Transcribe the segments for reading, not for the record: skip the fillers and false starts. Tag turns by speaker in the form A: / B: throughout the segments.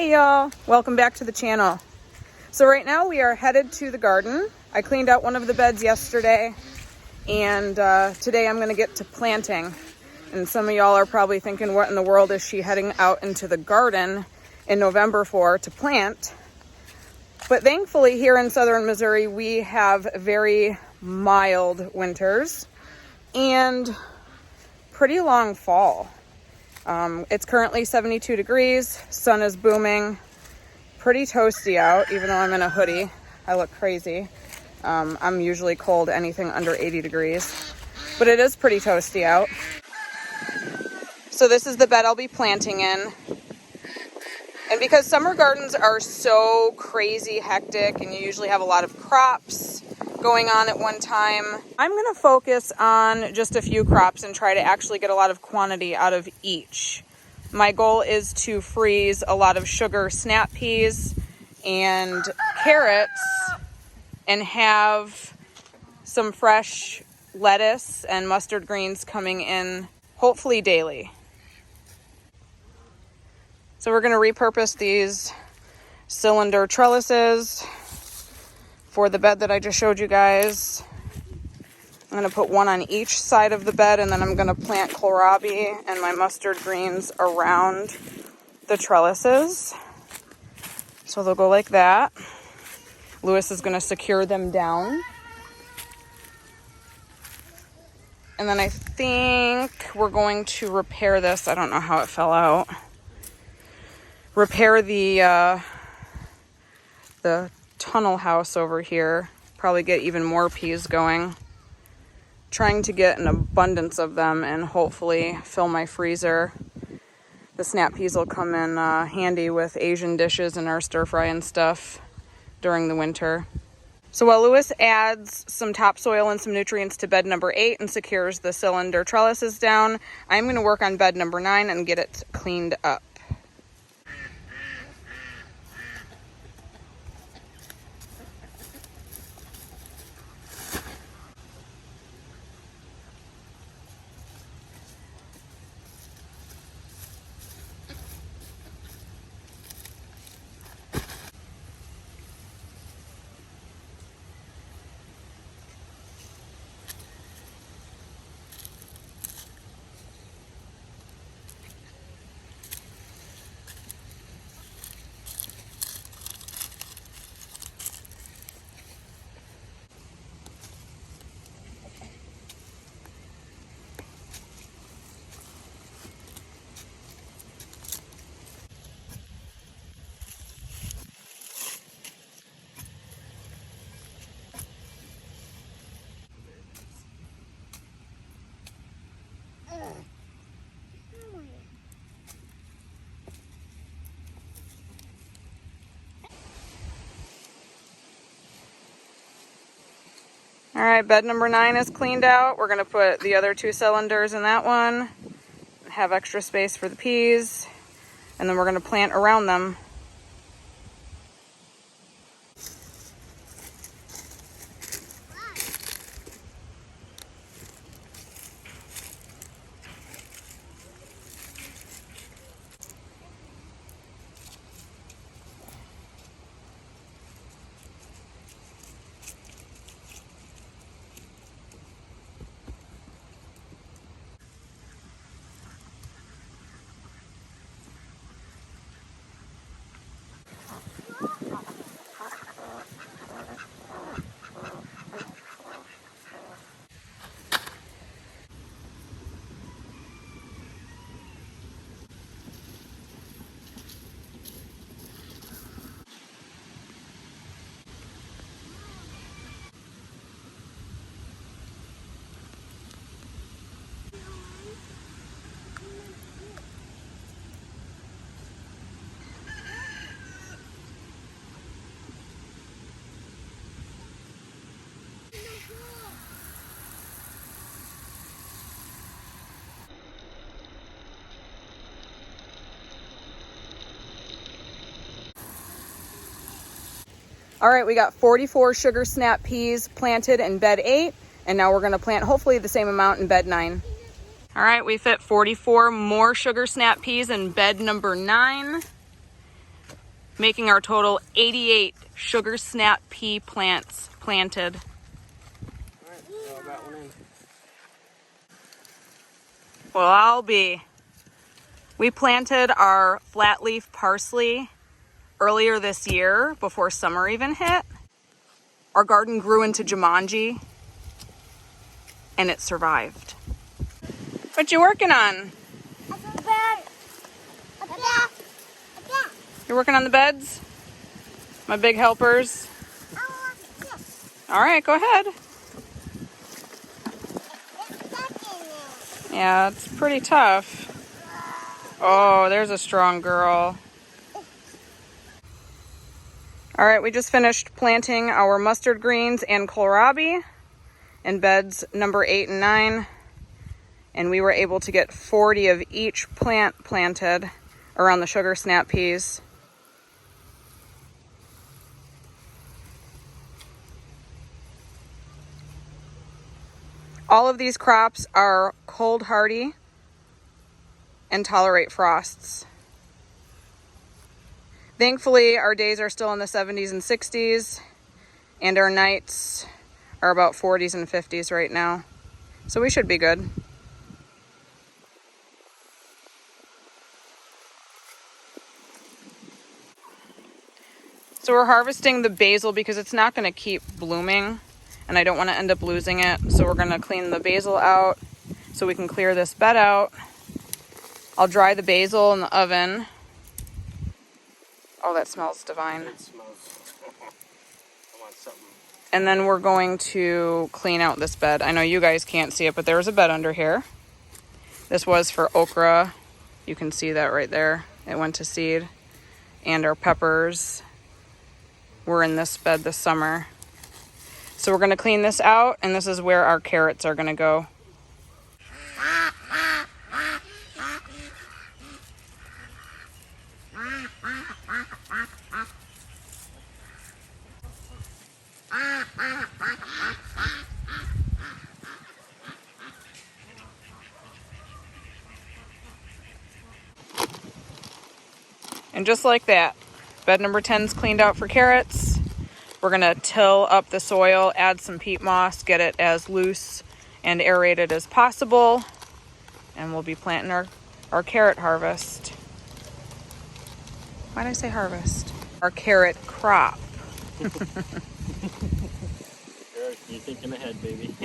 A: Hey y'all, welcome back to the channel. So right now we are headed to the garden. I cleaned out one of the beds yesterday, and today I'm gonna get to planting. And some of y'all are probably thinking, what in the world is she heading out into the garden in November for to plant? But thankfully here in southern Missouri, we have very mild winters and pretty long fall. It's currently 72 degrees, sun is booming, pretty toasty out, even though I'm in a hoodie. I look crazy. I'm usually cold anything under 80 degrees, but it is pretty toasty out. So this is the bed I'll be planting in. And because summer gardens are so crazy hectic and you usually have a lot of crops going on at one time, I'm gonna focus on just a few crops and try to actually get a lot of quantity out of each. My goal is to freeze a lot of sugar snap peas and carrots and have some fresh lettuce and mustard greens coming in hopefully daily. So we're going to repurpose these cylinder trellises for the bed that I just showed you guys. I'm going to put one on each side of the bed, and then I'm going to plant kohlrabi and my mustard greens around the trellises. So they'll go like that. Lewis is going to secure them down. And then I think we're going to repair this. I don't know how it fell out. Repair the tunnel house over here. Probably get even more peas going. Trying to get an abundance of them and hopefully fill my freezer. The snap peas will come in handy with Asian dishes and our stir fry and stuff during the winter. So while Lewis adds some topsoil and some nutrients to bed number 8 and secures the cylinder trellises down, I'm going to work on bed number 9 and get it cleaned up. All right, bed number 9 is cleaned out. We're gonna put the other 2 cylinders in that one, have extra space for the peas, and then we're gonna plant around them. All right, we got 44 sugar snap peas planted in bed 8, and now we're gonna plant hopefully the same amount in bed 9. All right, we fit 44 more sugar snap peas in bed number 9. making our total 88 sugar snap pea plants planted.
B: All right, so I got one in.
A: Well, I'll be. We planted our flat leaf parsley earlier this year before summer even hit. Our garden grew into Jumanji and it survived. What you working on?
C: A bed. A bed. A bed.
A: You're working on the beds? My big helpers. All right, go ahead. Yeah, it's pretty tough. Oh, there's a strong girl. All right, we just finished planting our mustard greens and kohlrabi in beds number 8 and 9. And we were able to get 40 of each plant planted around the sugar snap peas. All of these crops are cold hardy and tolerate frosts. Thankfully, our days are still in the 70s and 60s, and our nights are about 40s and 50s right now. So we should be good. So we're harvesting the basil because it's not going to keep blooming, and I don't want to end up losing it. So we're going to clean the basil out so we can clear this bed out. I'll dry the basil in the oven. Oh, that smells divine.
B: It smells. I want something.
A: And then we're going to clean out this bed. I know you guys can't see it, but there was a bed under here. This was for okra. You can see that right there. It went to seed. And our peppers were in this bed this summer. So we're going to clean this out, and this is where our carrots are going to go. And just like that, bed number 10's cleaned out for carrots. We're gonna till up the soil, add some peat moss, get it as loose and aerated as possible. And we'll be planting our carrot harvest. Why did I say harvest? Our carrot crop.
B: You're thinking ahead, baby.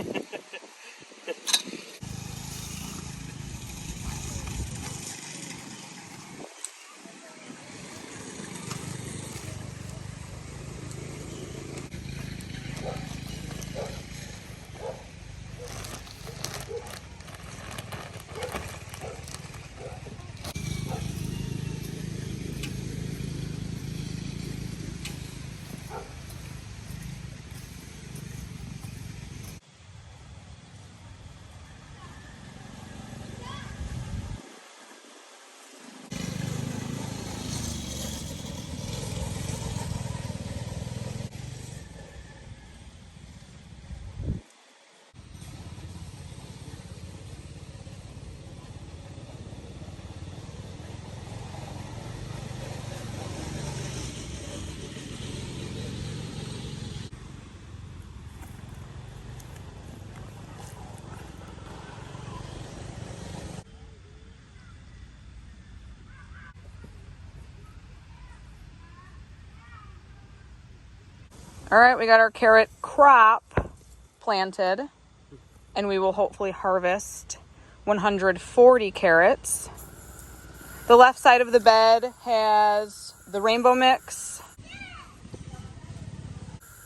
A: All right, we got our carrot crop planted, and we will hopefully harvest 140 carrots. The left side of the bed has the rainbow mix,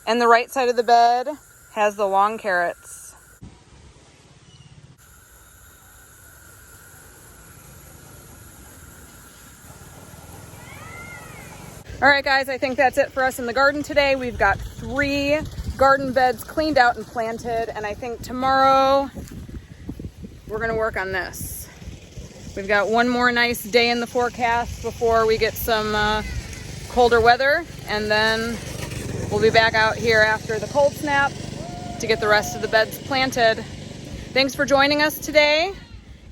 A: and the right side of the bed has the long carrots. All right, guys, I think that's it for us in the garden today. We've got 3 garden beds cleaned out and planted, and I think tomorrow we're gonna work on this. We've got one more nice day in the forecast before we get some colder weather, and then we'll be back out here after the cold snap to get the rest of the beds planted. Thanks for joining us today.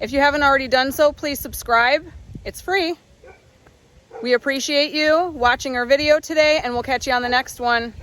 A: If you haven't already done so, please subscribe. It's free. We appreciate you watching our video today, and we'll catch you on the next one.